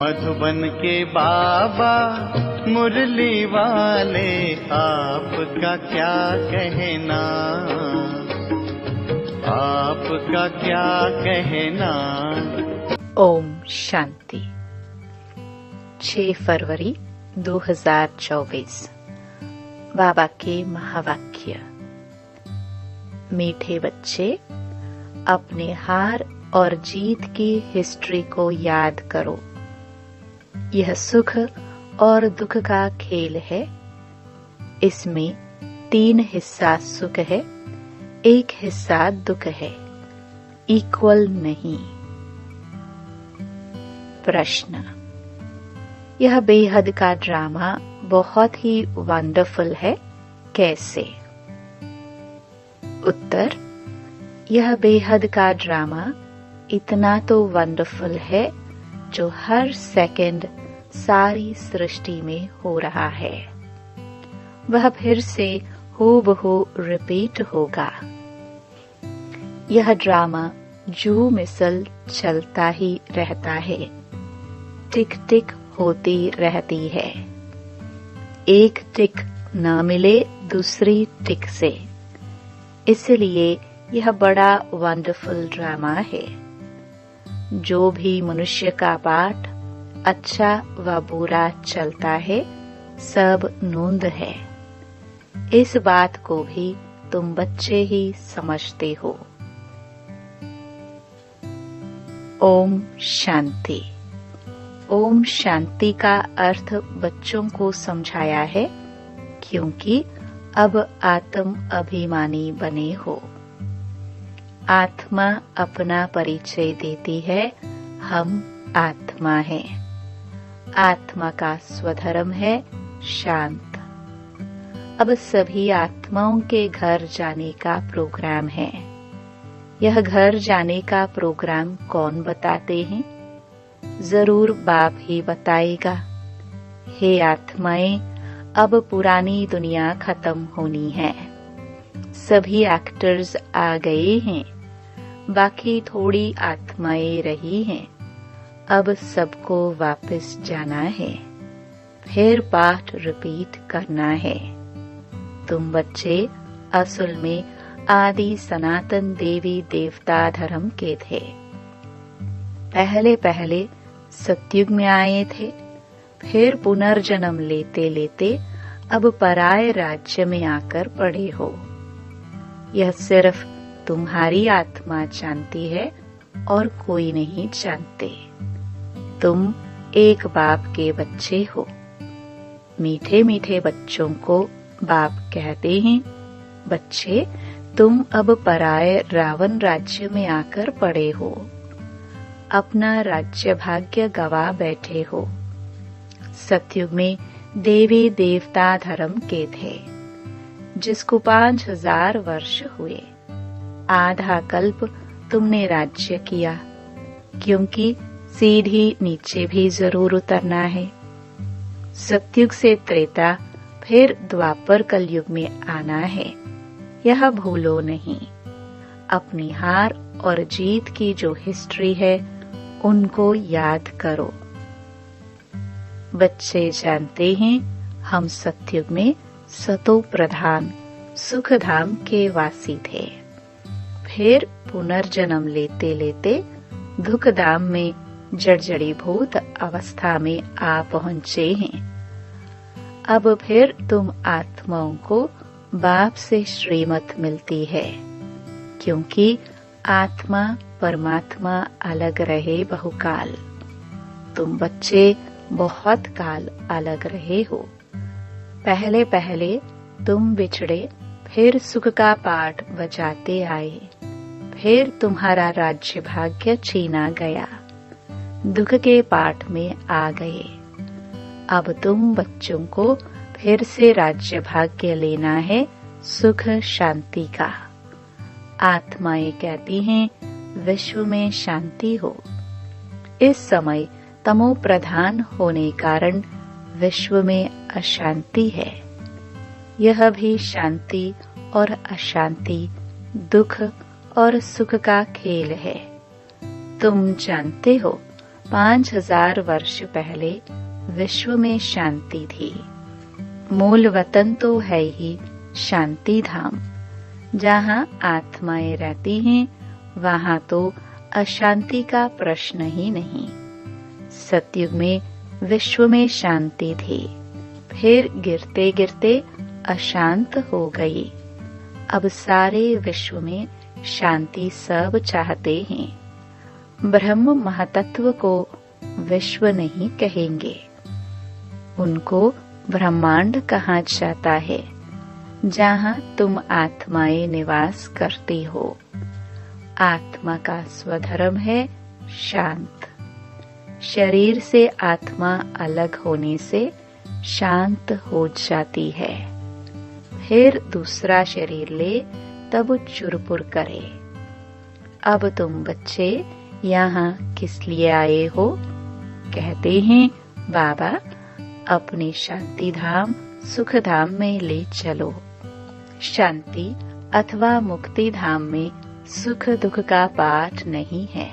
मधुबन के बाबा मुरली वाले, आपका क्या कहना, आपका क्या कहना। ओम शांति। 6 फरवरी 2024। बाबा के महावाक्य। मीठे बच्चे, अपने हार और जीत की हिस्ट्री को याद करो। यह सुख और दुख का खेल है। इसमें 3 हिस्सा सुख है, 1 हिस्सा दुख है, इक्वल नहीं। प्रश्न। यह बेहद का ड्रामा बहुत ही वंडरफुल है, कैसे? उत्तर। यह बेहद का ड्रामा इतना तो वंडरफुल है जो हर सेकंड सारी सृष्टि में हो रहा है। वह फिर से हूबहू रिपीट होगा। यह ड्रामा जू मिसल चलता ही रहता है, टिक टिक होती रहती है। एक टिक न मिले दूसरी टिक से, इसलिए यह बड़ा वंडरफुल ड्रामा है। जो भी मनुष्य का पाठ अच्छा व बुरा चलता है, सब नोंद है। इस बात को भी तुम बच्चे ही समझते हो। ओम शांति। ओम शांति का अर्थ बच्चों को समझाया है, क्योंकि अब आत्म अभिमानी बने हो। आत्मा अपना परिचय देती है, हम आत्मा हैं। आत्मा का स्वधर्म है शांत। अब सभी आत्माओं के घर जाने का प्रोग्राम है। यह घर जाने का प्रोग्राम कौन बताते हैं? जरूर बाप ही बताएगा। हे आत्माएं, अब पुरानी दुनिया खत्म होनी है। सभी एक्टर्स आ गए हैं, बाकी थोड़ी आत्माएं रही हैं। अब सबको वापस जाना है, फिर पाठ रिपीट करना है। तुम बच्चे असल में आदि सनातन देवी देवता धर्म के थे। पहले पहले सतयुग में आए थे, फिर पुनर्जन्म लेते लेते अब पराये राज्य में आकर पड़े हो। यह सिर्फ तुम्हारी आत्मा जानती है और कोई नहीं जानते। तुम एक बाप के बच्चे हो। मीठे मीठे बच्चों को बाप कहते हैं, बच्चे तुम अब पराये रावण राज्य में आकर पड़े हो। अपना राज्य भाग्य गवा बैठे हो। सतयुग में देवी देवता धर्म के थे, जिसको 5000 वर्ष हुए। आधा कल्प तुमने राज्य किया, क्योंकि सीधी नीचे भी जरूर उतरना है। सतयुग से त्रेता, फिर द्वापर कलयुग में आना है। यह भूलो नहीं। अपनी हार और जीत की जो हिस्ट्री है, उनको याद करो। बच्चे जानते हैं, हम सतयुग में सतो प्रधान सुखधाम के वासी थे। फिर पुनर्जन्म लेते लेते दुखधाम में जर्जरीभूत अवस्था में आ पहुंचे हैं। अब फिर तुम आत्माओं को बाप से श्रीमत मिलती है, क्योंकि आत्मा परमात्मा अलग रहे बहुकाल। तुम बच्चे बहुत काल अलग रहे हो। पहले पहले तुम बिछड़े, फिर सुख का पाठ बजाते आए। फिर तुम्हारा राज्य भाग्य छीना गया, दुख के पाठ में आ गए। अब तुम बच्चों को फिर से राज्य भाग्य लेना है, सुख शांति का। आत्माएं कहती हैं, विश्व में शांति हो। इस समय तमो प्रधान होने कारण विश्व में अशांति है। यह भी शांति और अशांति, दुख और सुख का खेल है। तुम जानते हो, 5000 वर्ष पहले विश्व में शांति थी। मूल वतन तो है ही शांति धाम। जहाँ आत्माएं रहती हैं वहाँ तो अशांति का प्रश्न ही नहीं। सतयुग में विश्व में शांति थी, फिर गिरते गिरते अशांत हो गई। अब सारे विश्व में शांति सब चाहते हैं। ब्रह्म महातत्व को विश्व नहीं कहेंगे, उनको ब्रह्मांड कहा जाता है, जहाँ तुम आत्माएं निवास करती हो। आत्मा का स्वधर्म है शांत। शरीर से आत्मा अलग होने से शांत हो जाती है। फिर दूसरा शरीर ले तब चुरपुर करे। अब तुम बच्चे यहाँ किस लिए आए हो? कहते हैं बाबा अपने शांति धाम सुख धाम में ले चलो। शांति अथवा मुक्ति धाम में सुख दुख का पाठ नहीं है।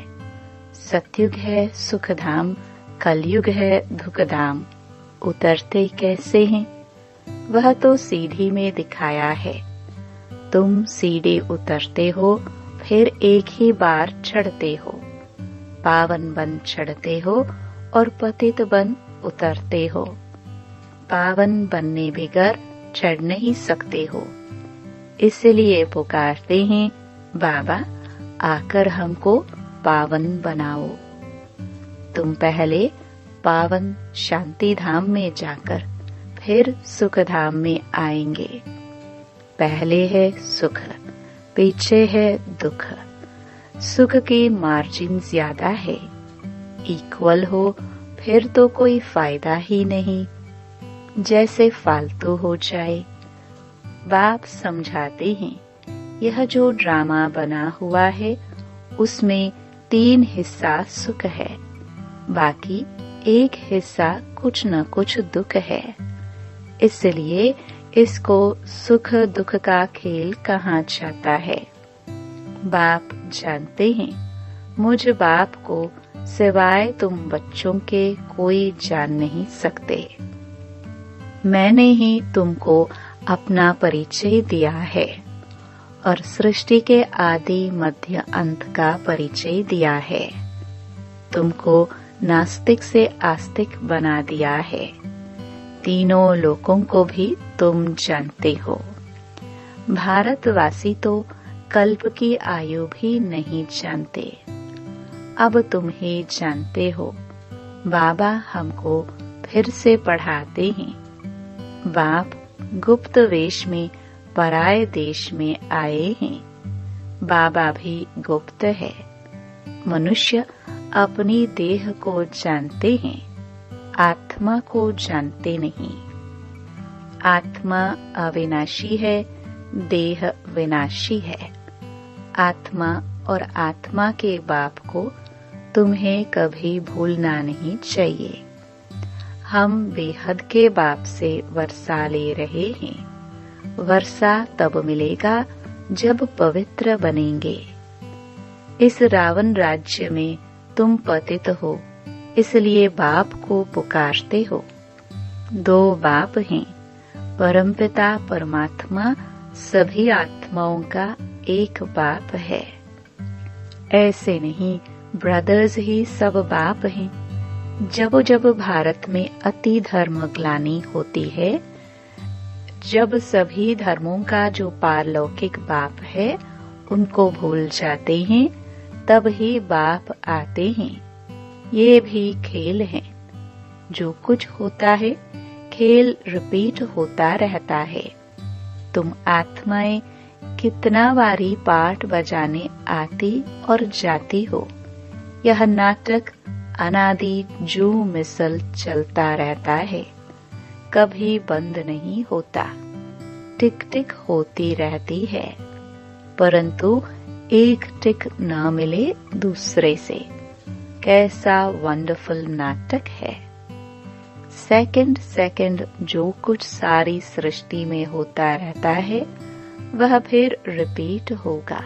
सतयुग है सुख धाम, कलयुग है दुख धाम। उतरते कैसे हैं? वह तो सीढ़ी में दिखाया है। तुम सीढ़ी उतरते हो, फिर एक ही बार चढ़ते हो। पावन बन चढ़ते हो और पतित बन उतरते हो। पावन बनने बगैर चढ़ नहीं सकते हो। इसलिए पुकारते हैं बाबा आकर हमको पावन बनाओ। तुम पहले पावन शांति धाम में जाकर फिर सुख धाम में आएंगे। पहले है सुख, पीछे है दुख। सुख की मार्जिन ज्यादा है। इक्वल हो फिर तो कोई फायदा ही नहीं, जैसे फालतू हो जाए। बाप समझाते हैं यह जो ड्रामा बना हुआ है उसमें 3 हिस्सा सुख है, बाकी 1 हिस्सा कुछ न कुछ दुख है। इसलिए इसको सुख दुख का खेल कहा जाता है। बाप जानते हैं मुझ बाप को सिवाय तुम बच्चों के कोई जान नहीं सकते। मैंने ही तुमको अपना परिचय दिया है और सृष्टि के आदि मध्य अंत का परिचय दिया है। तुमको नास्तिक से आस्तिक बना दिया है। तीनों लोकों को भी तुम जानते हो। भारतवासी तो कल्प की आयु भी नहीं जानते, अब तुम ही जानते हो। बाबा हमको फिर से पढ़ाते हैं। बाप गुप्त वेश में पराये देश में आए हैं। बाबा भी गुप्त है। मनुष्य अपनी देह को जानते हैं, आत्मा को जानते नहीं। आत्मा अविनाशी है, देह विनाशी है। आत्मा और आत्मा के बाप को तुम्हें कभी भूलना नहीं चाहिए। हम बेहद के बाप से वर्षा ले रहे हैं। वर्षा तब मिलेगा जब पवित्र बनेंगे। इस रावण राज्य में तुम पतित हो, इसलिए बाप को पुकारते हो। 2 बाप हैं, परमपिता परमात्मा सभी आत्माओं का एक बाप है। ऐसे नहीं ब्रदर्स ही सब बाप हैं। जब जब भारत में अति धर्म ग्लानि होती है, जब सभी धर्मों का जो पारलौकिक बाप है उनको भूल जाते हैं, तब ही बाप आते हैं। ये भी खेल है। जो कुछ होता है खेल रिपीट होता रहता है। तुम आत्माएं कितना बारी पाठ बजाने आती और जाती हो। यह नाटक अनादि जू मिसल चलता रहता है, कभी बंद नहीं होता। टिक टिक होती रहती है, परंतु एक टिक न मिले दूसरे से। कैसा वंडरफुल नाटक है। सेकंड सेकंड जो कुछ सारी सृष्टि में होता रहता है वह फिर रिपीट होगा।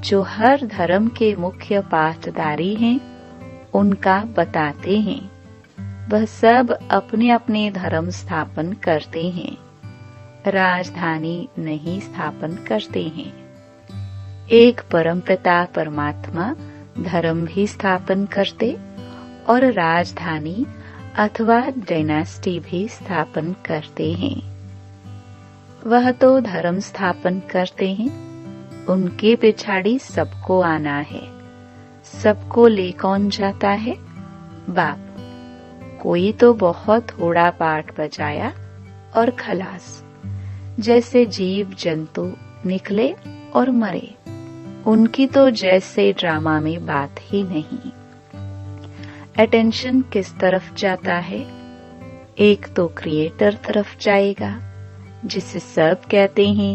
जो हर धर्म के मुख्य पाठधारी हैं उनका बताते हैं। वह सब अपने अपने धर्म स्थापन करते हैं, राजधानी नहीं स्थापन करते हैं। एक परमपिता परमात्मा धर्म भी स्थापन करते और राजधानी अथवा डायनेस्टी भी स्थापन करते हैं। वह तो धर्म स्थापन करते हैं, उनके पिछाड़ी सबको आना है। सबको ले कौन जाता है? बाप। कोई तो बहुत थोड़ा पाठ बजाया और खलास। जैसे जीव जंतु निकले और मरे, उनकी तो जैसे ड्रामा में बात ही नहीं। अटेंशन किस तरफ जाता है? एक तो क्रिएटर तरफ जाएगा, जिसे सब कहते हैं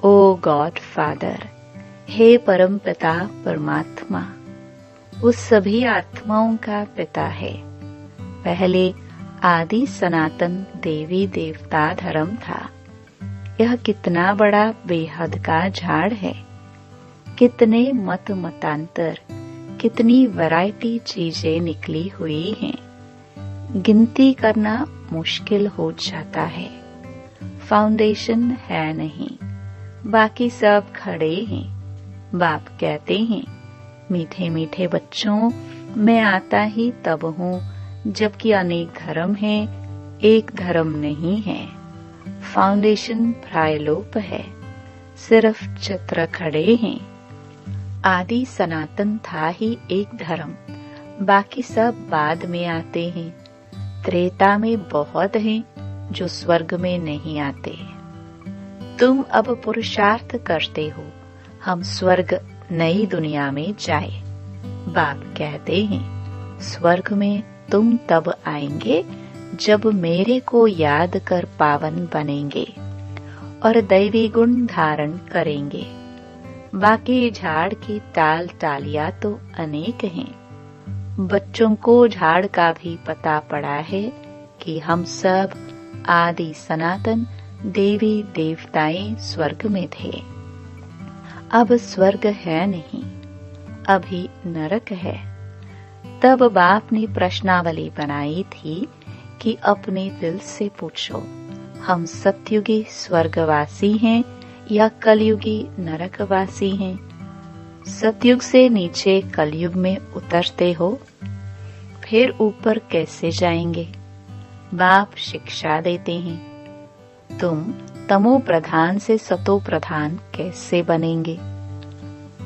ओ गॉड फादर, हे परम पिता परमात्मा। उस सभी आत्माओं का पिता है। पहले आदि सनातन देवी देवता धर्म था। यह कितना बड़ा बेहद का झाड़ है। कितने मत मतांतर, कितनी वैरायटी चीजें निकली हुई हैं। गिनती करना मुश्किल हो जाता है। फाउंडेशन है नहीं, बाकी सब खड़े हैं। बाप कहते हैं, मीठे मीठे बच्चों, मैं आता ही तब हूँ जबकि अनेक धर्म हैं, एक धर्म नहीं है। फाउंडेशन प्रायलोप है, सिर्फ चित्र खड़े हैं। आदि सनातन था ही एक धर्म, बाकी सब बाद में आते हैं। त्रेता में बहुत हैं जो स्वर्ग में नहीं आते। तुम अब पुरुषार्थ करते हो हम स्वर्ग नई दुनिया में जाए। बाप कहते हैं, स्वर्ग में तुम तब आएंगे जब मेरे को याद कर पावन बनेंगे और दैवी गुण धारण करेंगे। बाकी झाड़ की टाल टालियां तो अनेक हैं। बच्चों को झाड़ का भी पता पड़ा है कि हम सब आदि सनातन देवी देवताएं स्वर्ग में थे। अब स्वर्ग है नहीं, अभी नरक है। तब बाप ने प्रश्नावली बनाई थी कि अपने दिल से पूछो, हम सतयुगी स्वर्गवासी हैं या कलयुगी नरकवासी हैं? सतयुग से नीचे कलयुग में उतरते हो, फिर ऊपर कैसे जाएंगे? बाप शिक्षा देते हैं, तुम तमो प्रधान से सतो प्रधान कैसे बनेंगे?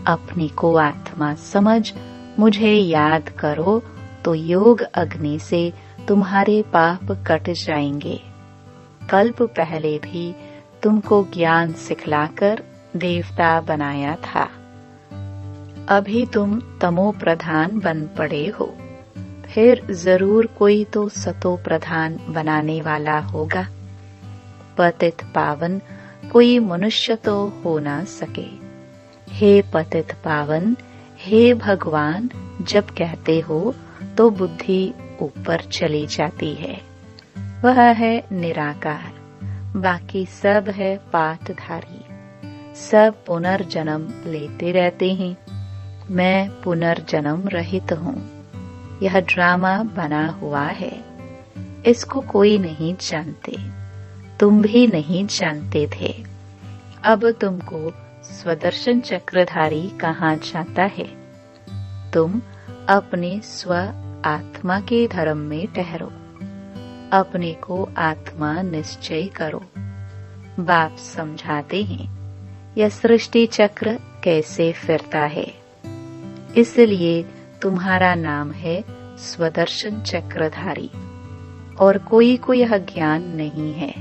अपनी को आत्मा समझ मुझे याद करो तो योग अग्नि से तुम्हारे पाप कट जाएंगे। कल्प पहले भी तुमको ज्ञान सिखलाकर देवता बनाया था। अभी तुम तमो प्रधान बन पड़े हो, फिर जरूर कोई तो सतो प्रधान बनाने वाला होगा। पतित पावन कोई मनुष्य तो हो ना सके। हे पतित पावन, हे भगवान जब कहते हो तो बुद्धि ऊपर चली जाती है। वह है निराकार, बाकी सब है पाठधारी। सब पुनर्जन्म लेते रहते हैं। मैं पुनर्जन्म रहित हूँ। यह ड्रामा बना हुआ है, इसको कोई नहीं जानते। तुम भी नहीं जानते थे। अब तुमको स्वदर्शन चक्रधारी कहा जाता है। तुम अपने स्व आत्मा के धर्म में ठहरो, अपने को आत्मा निश्चय करो। बाप समझाते हैं यह सृष्टि चक्र कैसे फिरता है। इसलिए तुम्हारा नाम है स्वदर्शन चक्रधारी। और कोई को यह ज्ञान नहीं है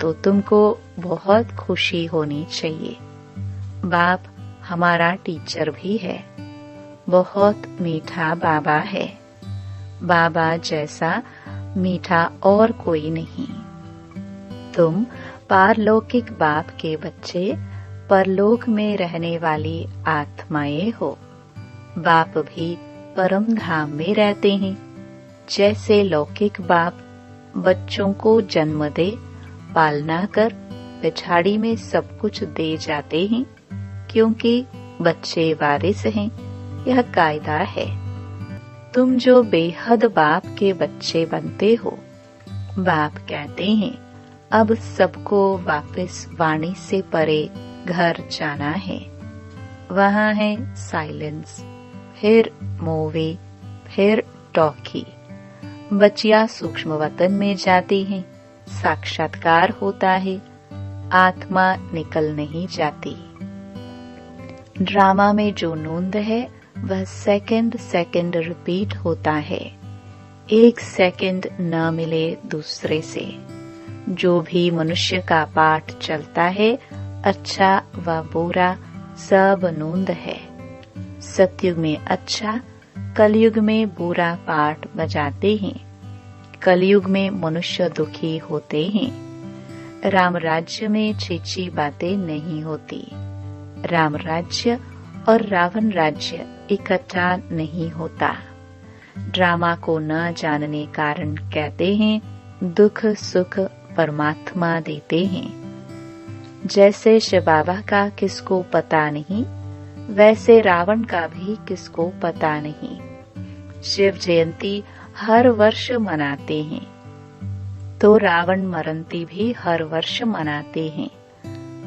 तो तुमको बहुत खुशी होनी चाहिए। बाप हमारा टीचर भी है, बहुत मीठा बाबा है। बाबा जैसा मीठा और कोई नहीं। तुम पारलौकिक बाप के बच्चे, परलोक में रहने वाली आत्माएं हो। बाप भी परम धाम में रहते हैं। जैसे लौकिक बाप बच्चों को जन्म दे, पालना कर पिछाड़ी में सब कुछ दे जाते हैं, क्योंकि बच्चे वारिस हैं। यह कायदा है। तुम जो बेहद बाप के बच्चे बनते हो, बाप कहते हैं अब सबको वापस वाणी से परे घर जाना है। वहाँ है साइलेंस, फिर मूवी, फिर टॉकी। बच्चियां सूक्ष्म वतन में जाती हैं, साक्षात्कार होता है, आत्मा निकल नहीं जाती। ड्रामा में जो नूंद है वह सेकंड सेकंड रिपीट होता है, एक सेकंड न मिले दूसरे से। जो भी मनुष्य का पाठ चलता है, अच्छा व बुरा सब नूंद है। सतयुग में अच्छा, कलयुग में बुरा पाठ बजाते हैं। कलयुग में मनुष्य दुखी होते हैं। राम राज्य में छीछी बातें नहीं होती। राम राज्य और रावण राज्य इकट्ठा नहीं होता। ड्रामा को न जानने कारण कहते हैं दुख सुख परमात्मा देते हैं। जैसे शिव बाबा का किसको पता नहीं, वैसे रावण का भी किसको पता नहीं। शिव जयंती हर वर्ष मनाते हैं, तो रावण मरंती भी हर वर्ष मनाते हैं।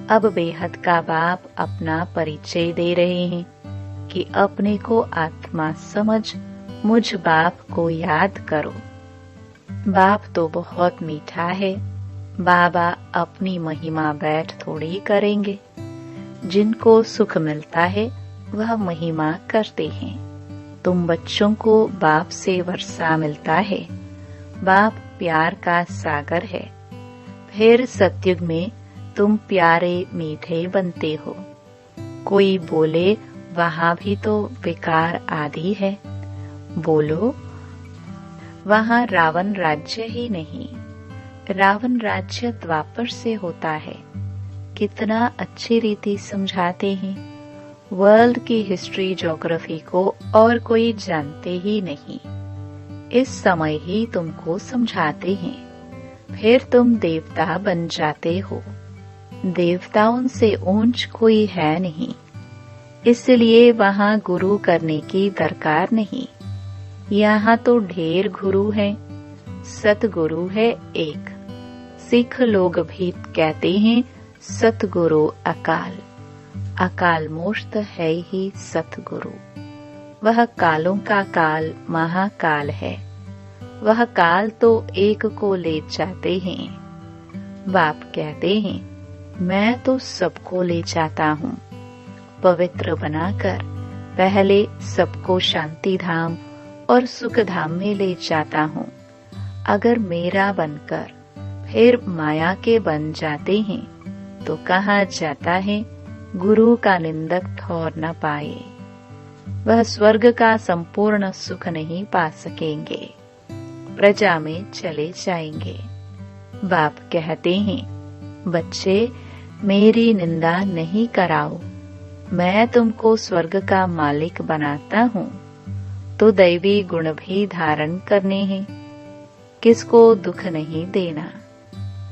अब बेहद का बाप अपना परिचय दे रहे हैं कि अपने को आत्मा समझ मुझ बाप को याद करो। बाप तो बहुत मीठा है। बाबा अपनी महिमा बैठ थोड़ी करेंगे। जिनको सुख मिलता है वह महिमा करते हैं। तुम बच्चों को बाप से वर्षा मिलता है। बाप प्यार का सागर है। फिर सतयुग में तुम प्यारे मीठे बनते हो। कोई बोले वहाँ भी तो विकार आदि है। बोलो वहाँ रावण राज्य ही नहीं। रावण राज्य द्वापर से होता है। कितना अच्छी रीति समझाते हैं। वर्ल्ड की हिस्ट्री ज्योग्राफी को और कोई जानते ही नहीं। इस समय ही तुमको समझाते हैं। फिर तुम देवता बन जाते हो। देवताओं से ऊंच कोई है नहीं, इसलिए वहाँ गुरु करने की दरकार नहीं। यहाँ तो ढेर गुरु हैं, सतगुरु है एक। सिख लोग भी कहते हैं सतगुरु अकाल। अकाल मूर्त है ही सतगुरु। वह कालों का काल महाकाल है। वह काल तो एक को ले जाते हैं। बाप कहते हैं मैं तो सबको ले जाता हूँ। पवित्र बनाकर पहले सबको शांति धाम और सुख धाम में ले जाता हूँ। अगर मेरा बनकर फिर माया के बन जाते हैं तो कहा जाता है गुरु का निंदक ठौर न पाए। वह स्वर्ग का संपूर्ण सुख नहीं पा सकेंगे, प्रजा में चले जाएंगे। बाप कहते हैं बच्चे मेरी निंदा नहीं कराओ। मैं तुमको स्वर्ग का मालिक बनाता हूँ, तो दैवी गुण भी धारण करने हैं। किसको दुख नहीं देना।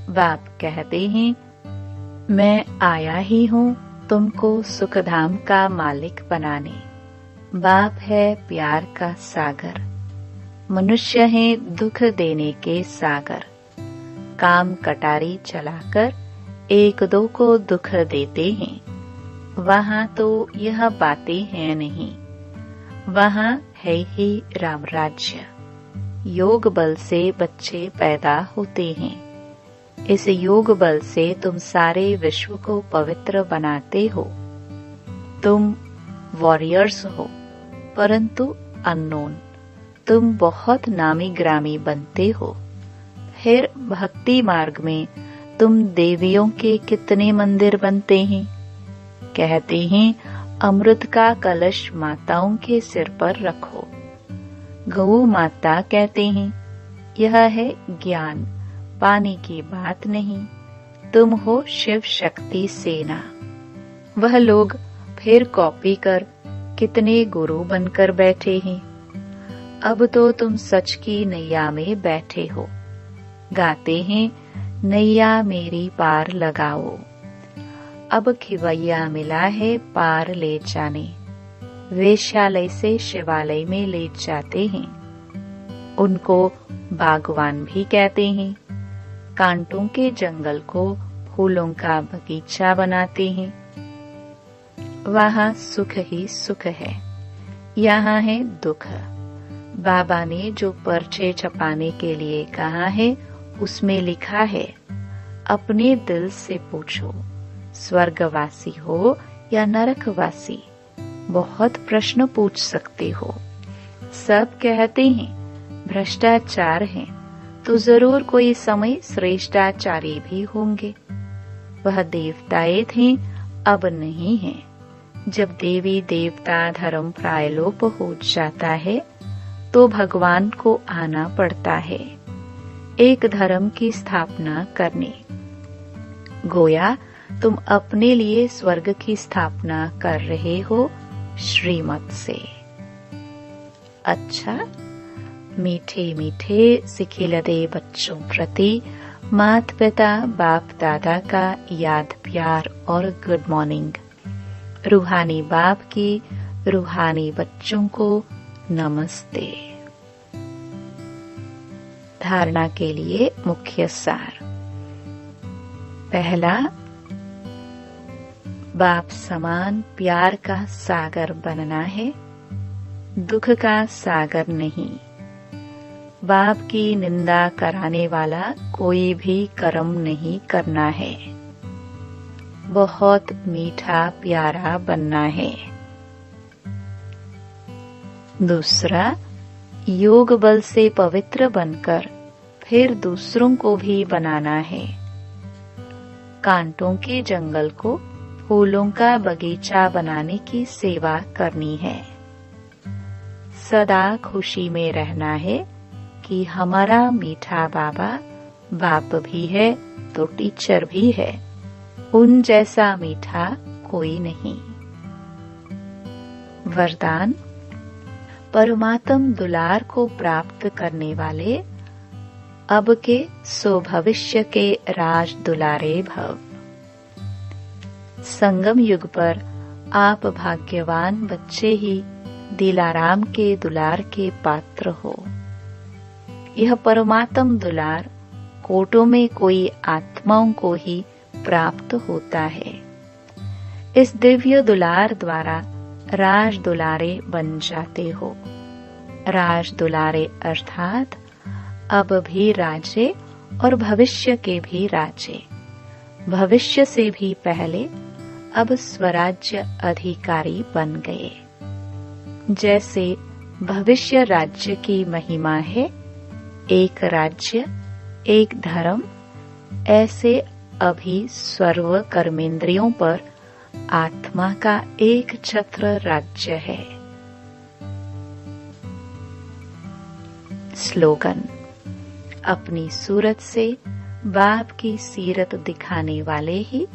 बाप कहते हैं मैं आया ही हूँ तुमको सुखधाम का मालिक बनाने। बाप है प्यार का सागर। मनुष्य है दुख देने के सागर। काम कटारी चलाकर एक दो को दुख देते हैं। वहाँ तो यह बातें हैं नहीं। वहाँ है ही राम राज्य। योग बल से बच्चे पैदा होते हैं। इस योग बल से तुम सारे विश्व को पवित्र बनाते हो। तुम वॉरियर्स हो, परंतु अननोन। तुम बहुत नामी ग्रामी बनते हो। फिर भक्ति मार्ग में तुम देवियों के कितने मंदिर बनते हैं। कहते हैं अमृत का कलश माताओं के सिर पर रखो। गौ माता कहते हैं यह है ज्ञान, पाने की बात नहीं। तुम हो शिव शक्ति सेना। वह लोग फिर कॉपी कर कितने गुरु बनकर बैठे हैं। अब तो तुम सच की नैया में बैठे हो। गाते हैं नैया मेरी पार लगाओ। अब खिवैया मिला है पार ले जाने। वेश्यालय से शिवालय में ले जाते हैं। उनको बागवान भी कहते हैं। कांटों के जंगल को फूलों का बगीचा बनाते हैं। वहाँ सुख ही सुख है, यहाँ है दुख। बाबा ने जो पर्चे छपाने के लिए कहा है उसमें लिखा है, अपने दिल से पूछो, स्वर्गवासी हो या नरकवासी। बहुत प्रश्न पूछ सकते हो। सब कहते हैं भ्रष्टाचार है, तो जरूर कोई समय श्रेष्ठाचारी भी होंगे। वह देवताएं थे, अब नहीं है। जब देवी देवता धर्म प्रायलोप हो जाता है तो भगवान को आना पड़ता है एक धर्म की स्थापना करने। गोया तुम अपने लिए स्वर्ग की स्थापना कर रहे हो श्रीमत से। अच्छा, मीठे मीठे सिखिलदे बच्चों प्रति माता पिता बाप दादा का याद प्यार और गुड मॉर्निंग। रूहानी बाप की रूहानी बच्चों को नमस्ते। धारणा के लिए मुख्य सार। पहला, बाप समान प्यार का सागर बनना है, दुख का सागर नहीं। बाप की निंदा कराने वाला कोई भी कर्म नहीं करना है। बहुत मीठा प्यारा बनना है। दूसरा, योग बल से पवित्र बनकर फिर दूसरों को भी बनाना है। कांटों के जंगल को फूलों का बगीचा बनाने की सेवा करनी है। सदा खुशी में रहना है कि हमारा मीठा बाबा बाप भी है तो टीचर भी है, उन जैसा मीठा कोई नहीं। वरदान, परमात्म दुलार को प्राप्त करने वाले अब के सो भविष्य के राज दुलारे भव। संगम युग पर आप भाग्यवान बच्चे ही दिलाराम के दुलार के पात्र हो। यह परमात्म दुलार कोटों में कोई आत्माओं को ही प्राप्त होता है। इस दिव्य दुलार द्वारा राज दुलारे बन जाते हो। राज दुलारे अर्थात अब भी राजे और भविष्य के भी राजे। भविष्य से भी पहले अब स्वराज्य अधिकारी बन गए। जैसे भविष्य राज्य की महिमा है, एक राज्य एक धर्म, ऐसे अभी सर्व कर्मेंद्रियों पर आत्मा का एक छत्र राज्य है। स्लोगन, अपनी सूरत से बाप की सीरत दिखाने वाले ही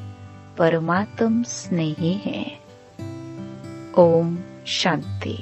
परमात्म स्नेही हैं। ओम शांति।